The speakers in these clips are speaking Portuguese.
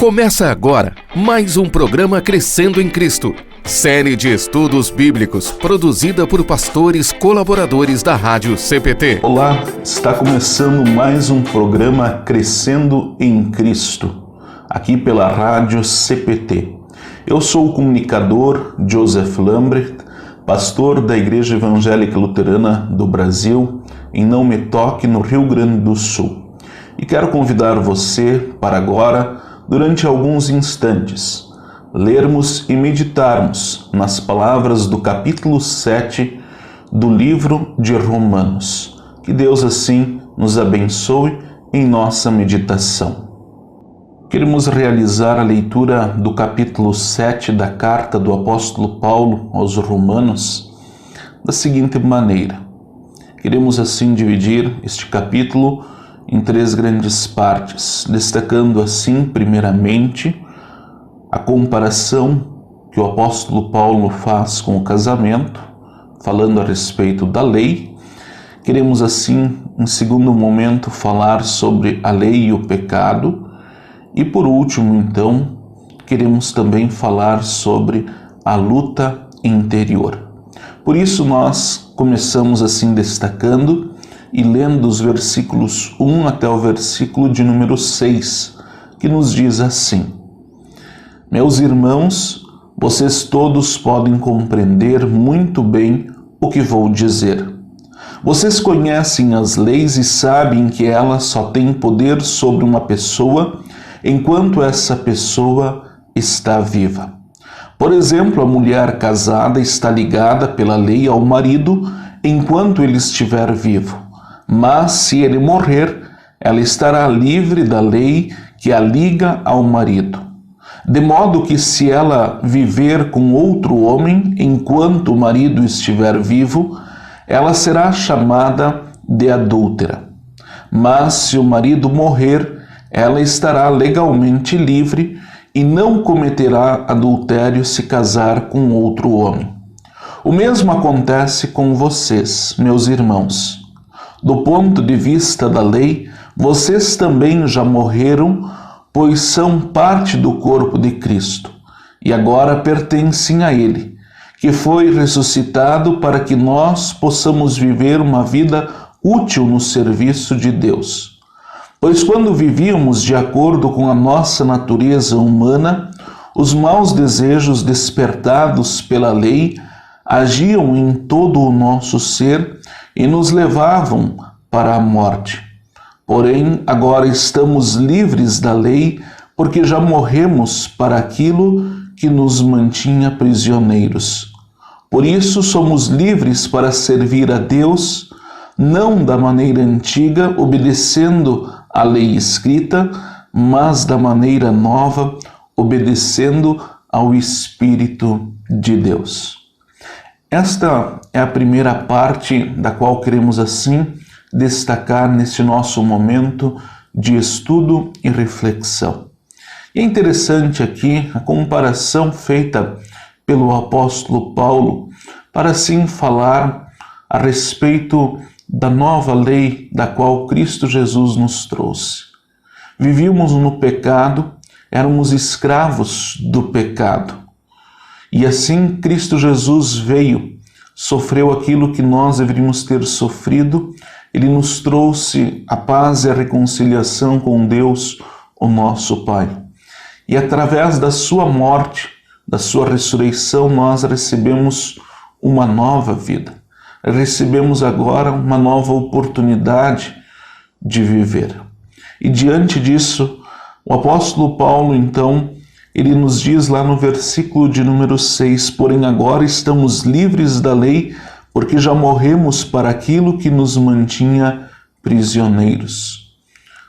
Começa agora mais um programa Crescendo em Cristo, série de estudos bíblicos produzida por pastores colaboradores da Rádio CPT. Olá, está começando mais um programa Crescendo em Cristo, aqui pela Rádio CPT. Eu sou o comunicador Joseph Lambrecht, pastor da Igreja Evangélica Luterana do Brasil, em Não Me Toque, no Rio Grande do Sul. E quero convidar você para agora, durante alguns instantes, lermos e meditarmos nas palavras do capítulo 7 do livro de Romanos. Que Deus assim nos abençoe em nossa meditação. Queremos realizar a leitura do capítulo 7 da carta do apóstolo Paulo aos Romanos da seguinte maneira. Queremos assim dividir este capítulo em 3 grandes partes, destacando assim, primeiramente, a comparação que o apóstolo Paulo faz com o casamento, falando a respeito da lei. Queremos assim, em segundo momento, falar sobre a lei e o pecado. E por último, então, queremos também falar sobre a luta interior. Por isso nós começamos assim destacando e lendo os versículos 1 até o versículo de número 6, que nos diz assim: Meus irmãos, vocês todos podem compreender muito bem o que vou dizer. Vocês conhecem as leis e sabem que elas só têm poder sobre uma pessoa enquanto essa pessoa está viva. Por exemplo, a mulher casada está ligada pela lei ao marido enquanto ele estiver vivo. Mas se ele morrer, ela estará livre da lei que a liga ao marido. De modo que se ela viver com outro homem enquanto o marido estiver vivo, ela será chamada de adúltera. Mas se o marido morrer, ela estará legalmente livre e não cometerá adultério se casar com outro homem. O mesmo acontece com vocês, meus irmãos. Do ponto de vista da lei, vocês também já morreram, pois são parte do corpo de Cristo, e agora pertencem a Ele, que foi ressuscitado para que nós possamos viver uma vida útil no serviço de Deus. Pois quando vivíamos de acordo com a nossa natureza humana, os maus desejos despertados pela lei agiam em todo o nosso ser e nos levavam para a morte. Porém, agora estamos livres da lei porque já morremos para aquilo que nos mantinha prisioneiros. Por isso somos livres para servir a Deus, não da maneira antiga, obedecendo à lei escrita, mas da maneira nova, obedecendo ao Espírito de Deus. Esta é a primeira parte da qual queremos assim destacar neste nosso momento de estudo e reflexão. E é interessante aqui a comparação feita pelo apóstolo Paulo para assim falar a respeito da nova lei da qual Cristo Jesus nos trouxe. Vivíamos no pecado, éramos escravos do pecado. E assim Cristo Jesus veio, sofreu aquilo que nós deveríamos ter sofrido, Ele nos trouxe a paz e a reconciliação com Deus, o nosso Pai. E através da sua morte, da sua ressurreição, nós recebemos uma nova vida. Recebemos agora uma nova oportunidade de viver. E diante disso, o apóstolo Paulo, então, ele nos diz lá no versículo de número 6, porém agora estamos livres da lei, porque já morremos para aquilo que nos mantinha prisioneiros.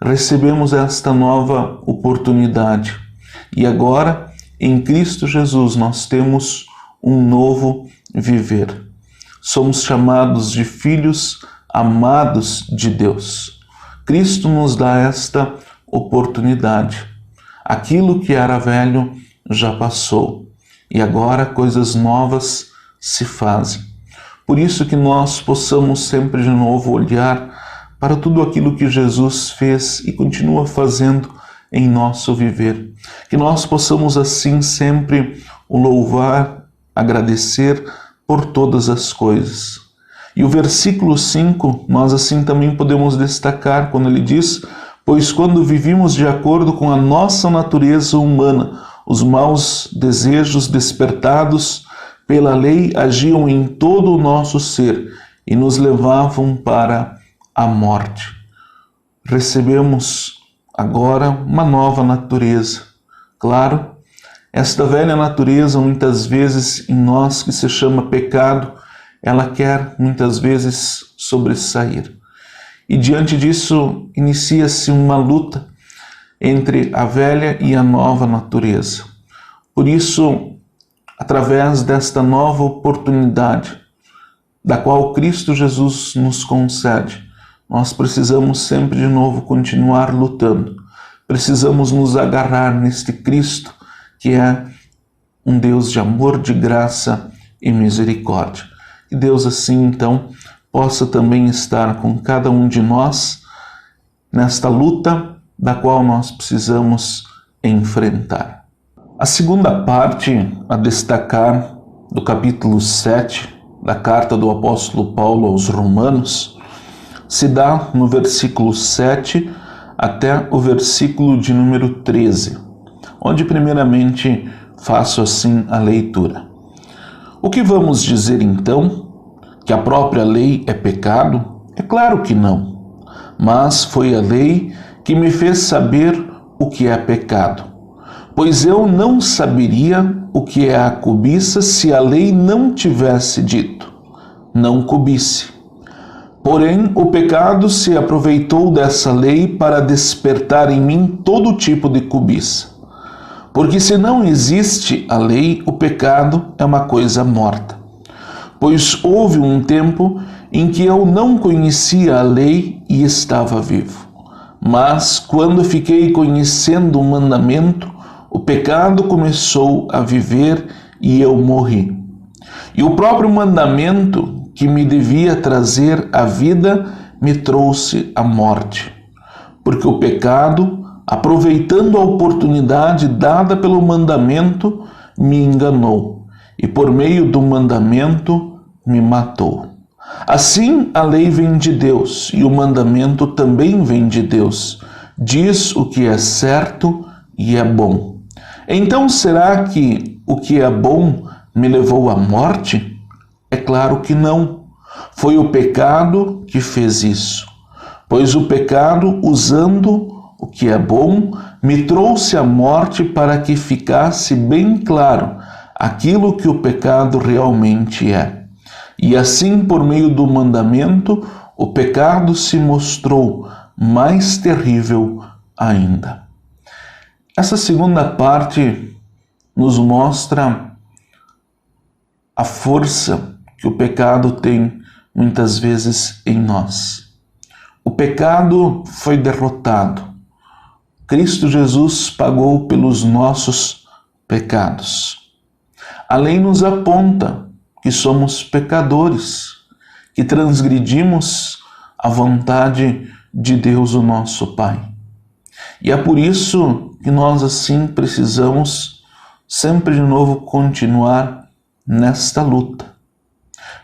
Recebemos esta nova oportunidade e agora, em Cristo Jesus, nós temos um novo viver. Somos chamados de filhos amados de Deus. Cristo nos dá esta oportunidade. Aquilo que era velho já passou e agora coisas novas se fazem. Por isso que nós possamos sempre de novo olhar para tudo aquilo que Jesus fez e continua fazendo em nosso viver. Que nós possamos assim sempre o louvar, agradecer por todas as coisas. E o versículo 5, nós assim também podemos destacar quando ele diz: pois quando vivimos de acordo com a nossa natureza humana, os maus desejos despertados pela lei agiam em todo o nosso ser e nos levavam para a morte. Recebemos agora uma nova natureza. Claro, esta velha natureza, muitas vezes em nós, que se chama pecado, ela quer muitas vezes sobressair. E diante disso, inicia-se uma luta entre a velha e a nova natureza. Por isso, através desta nova oportunidade, da qual Cristo Jesus nos concede, nós precisamos sempre de novo continuar lutando. Precisamos nos agarrar neste Cristo, que é um Deus de amor, de graça e misericórdia. Que Deus assim, então, possa também estar com cada um de nós nesta luta da qual nós precisamos enfrentar. A segunda parte a destacar do capítulo 7 da carta do apóstolo Paulo aos Romanos se dá no versículo 7 até o versículo de número 13, onde primeiramente faço assim a leitura. O que vamos dizer então? Que a própria lei é pecado? É claro que não. Mas foi a lei que me fez saber o que é pecado. Pois eu não saberia o que é a cobiça se a lei não tivesse dito: não cobice. Porém, o pecado se aproveitou dessa lei para despertar em mim todo tipo de cobiça. Porque se não existe a lei, o pecado é uma coisa morta. Pois houve um tempo em que eu não conhecia a lei e estava vivo. Mas quando fiquei conhecendo o mandamento, o pecado começou a viver e eu morri. E o próprio mandamento que me devia trazer a vida me trouxe a morte. Porque o pecado, aproveitando a oportunidade dada pelo mandamento, me enganou e por meio do mandamento me matou. Assim a lei vem de Deus e o mandamento também vem de Deus. Diz o que é certo e é bom. Então será que o que é bom me levou à morte? É claro que não. Foi o pecado que fez isso. Pois o pecado, usando o que é bom, me trouxe a morte para que ficasse bem claro aquilo que o pecado realmente é. E assim, por meio do mandamento, o pecado se mostrou mais terrível ainda. Essa segunda parte nos mostra a força que o pecado tem muitas vezes em nós. O pecado foi derrotado. Cristo Jesus pagou pelos nossos pecados. A lei nos aponta que somos pecadores, que transgredimos a vontade de Deus, o nosso Pai. E é por isso que nós assim precisamos sempre de novo continuar nesta luta.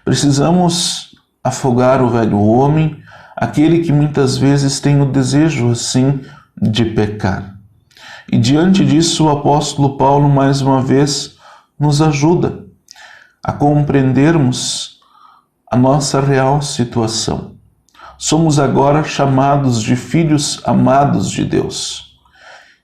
Precisamos afogar o velho homem, aquele que muitas vezes tem o desejo assim de pecar. E diante disso o apóstolo Paulo mais uma vez nos ajuda a compreendermos a nossa real situação. Somos agora chamados de filhos amados de Deus.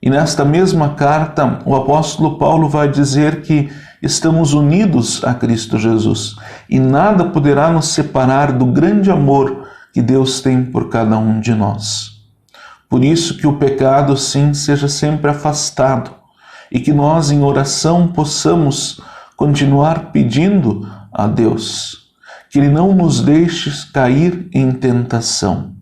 E nesta mesma carta, o apóstolo Paulo vai dizer que estamos unidos a Cristo Jesus e nada poderá nos separar do grande amor que Deus tem por cada um de nós. Por isso que o pecado, sim, seja sempre afastado e que nós, em oração, possamos continuar pedindo a Deus que Ele não nos deixe cair em tentação.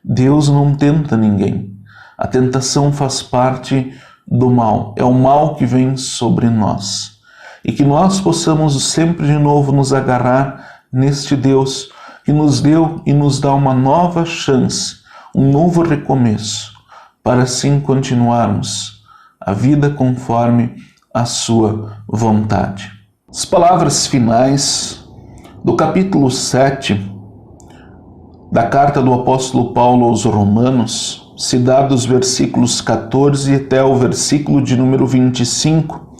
Deus não tenta ninguém. A tentação faz parte do mal, é o mal que vem sobre nós. E que nós possamos sempre de novo nos agarrar neste Deus que nos deu e nos dá uma nova chance, um novo recomeço, para assim continuarmos a vida conforme a sua vontade. As palavras finais do capítulo 7 da carta do apóstolo Paulo aos Romanos se dá dos versículos 14 até o versículo de número 25,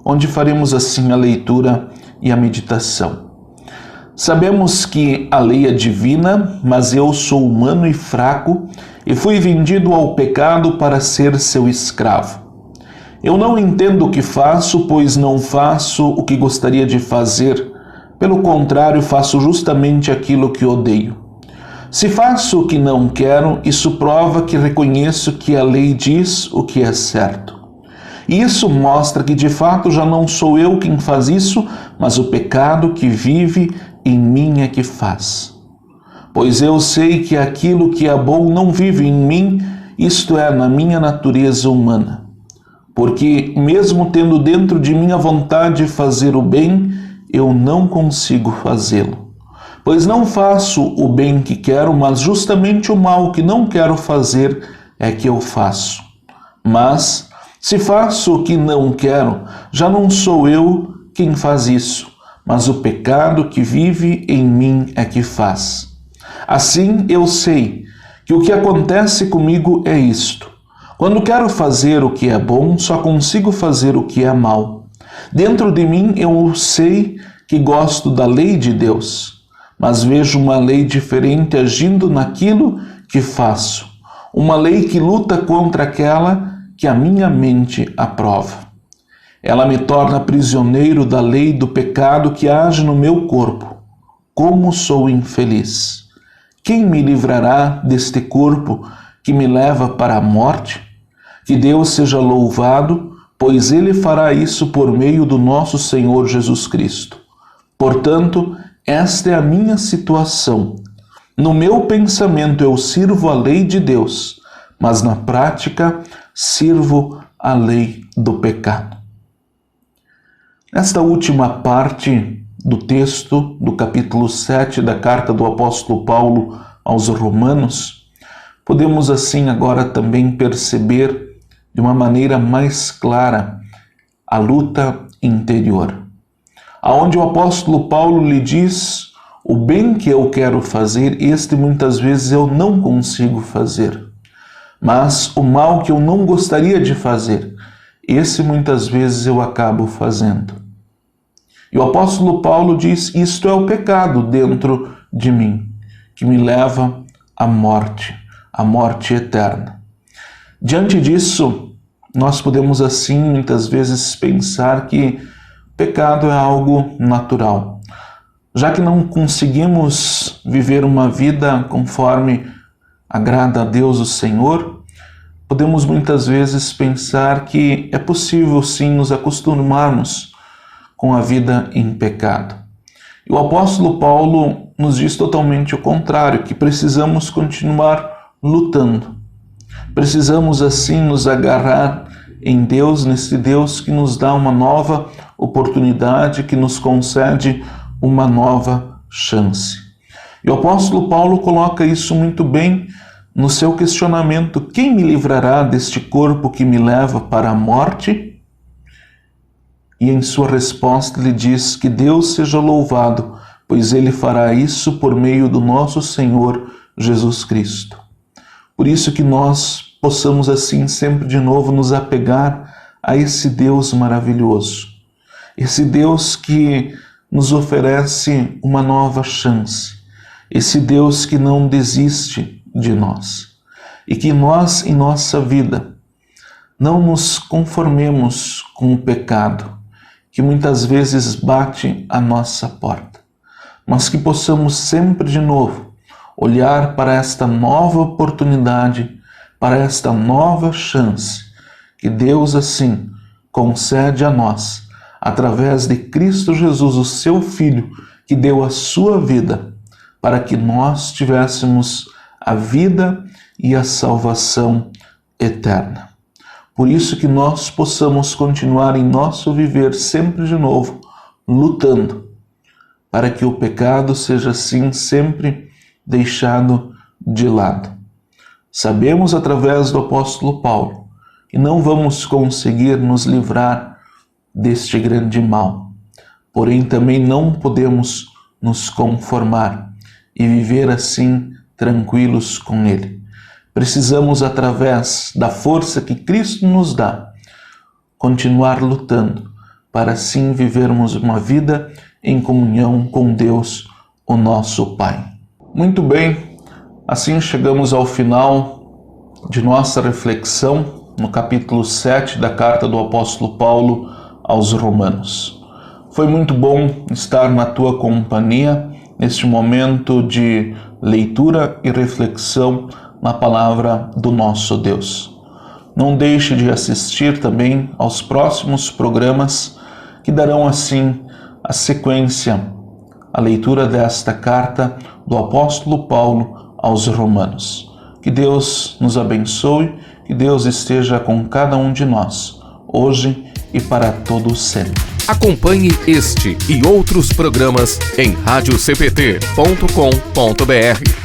onde faremos assim a leitura e a meditação. Sabemos que a lei é divina, mas eu sou humano e fraco, e fui vendido ao pecado para ser seu escravo. Eu não entendo o que faço, pois não faço o que gostaria de fazer. Pelo contrário, faço justamente aquilo que odeio. Se faço o que não quero, isso prova que reconheço que a lei diz o que é certo. E isso mostra que de fato já não sou eu quem faz isso, mas o pecado que vive em mim é que faz. Pois eu sei que aquilo que é bom não vive em mim, isto é, na minha natureza humana. Porque mesmo tendo dentro de mim a vontade de fazer o bem, eu não consigo fazê-lo. Pois não faço o bem que quero, mas justamente o mal que não quero fazer é que eu faço. Mas, se faço o que não quero, já não sou eu quem faz isso, mas o pecado que vive em mim é que faz. Assim eu sei que o que acontece comigo é isto. Quando quero fazer o que é bom, só consigo fazer o que é mal. Dentro de mim eu sei que gosto da lei de Deus, mas vejo uma lei diferente agindo naquilo que faço. Uma lei que luta contra aquela que a minha mente aprova. Ela me torna prisioneiro da lei do pecado que age no meu corpo. Como sou infeliz! Quem me livrará deste corpo que me leva para a morte? Que Deus seja louvado, pois Ele fará isso por meio do nosso Senhor Jesus Cristo. Portanto, esta é a minha situação. No meu pensamento eu sirvo a lei de Deus, mas na prática sirvo a lei do pecado. Nesta última parte do texto do capítulo 7 da carta do apóstolo Paulo aos Romanos, podemos assim agora também perceber de uma maneira mais clara a luta interior. Aonde o apóstolo Paulo lhe diz: o bem que eu quero fazer, este muitas vezes eu não consigo fazer. Mas o mal que eu não gostaria de fazer, esse muitas vezes eu acabo fazendo. E o apóstolo Paulo diz: isto é o pecado dentro de mim, que me leva à morte eterna. Diante disso, nós podemos assim muitas vezes pensar que pecado é algo natural. Já que não conseguimos viver uma vida conforme agrada a Deus o Senhor, podemos muitas vezes pensar que é possível sim nos acostumarmos com a vida em pecado. E o apóstolo Paulo nos diz totalmente o contrário, que precisamos continuar lutando. Precisamos assim nos agarrar em Deus, nesse Deus que nos dá uma nova oportunidade, que nos concede uma nova chance. E o apóstolo Paulo coloca isso muito bem no seu questionamento: quem me livrará deste corpo que me leva para a morte? E em sua resposta ele diz que Deus seja louvado, pois ele fará isso por meio do nosso Senhor Jesus Cristo. Por isso que nós possamos assim sempre de novo nos apegar a esse Deus maravilhoso, esse Deus que nos oferece uma nova chance, esse Deus que não desiste de nós e que nós em nossa vida não nos conformemos com o pecado que muitas vezes bate à nossa porta, mas que possamos sempre de novo olhar para esta nova oportunidade, para esta nova chance que Deus assim concede a nós, através de Cristo Jesus, o seu Filho, que deu a sua vida para que nós tivéssemos a vida e a salvação eterna. Por isso que nós possamos continuar em nosso viver sempre de novo, lutando, para que o pecado seja assim sempre deixado de lado. Sabemos através do apóstolo Paulo que não vamos conseguir nos livrar deste grande mal. Porém, também não podemos nos conformar e viver assim tranquilos com ele. Precisamos, através da força que Cristo nos dá, continuar lutando para assim vivermos uma vida em comunhão com Deus, o nosso Pai. Muito bem, assim chegamos ao final de nossa reflexão no capítulo 7 da carta do apóstolo Paulo aos Romanos. Foi muito bom estar na tua companhia neste momento de leitura e reflexão na palavra do nosso Deus. Não deixe de assistir também aos próximos programas que darão assim a sequência, a leitura desta carta do apóstolo Paulo aos Romanos. Que Deus nos abençoe, que Deus esteja com cada um de nós, hoje e para todo sempre. Acompanhe este e outros programas em radiocpt.com.br.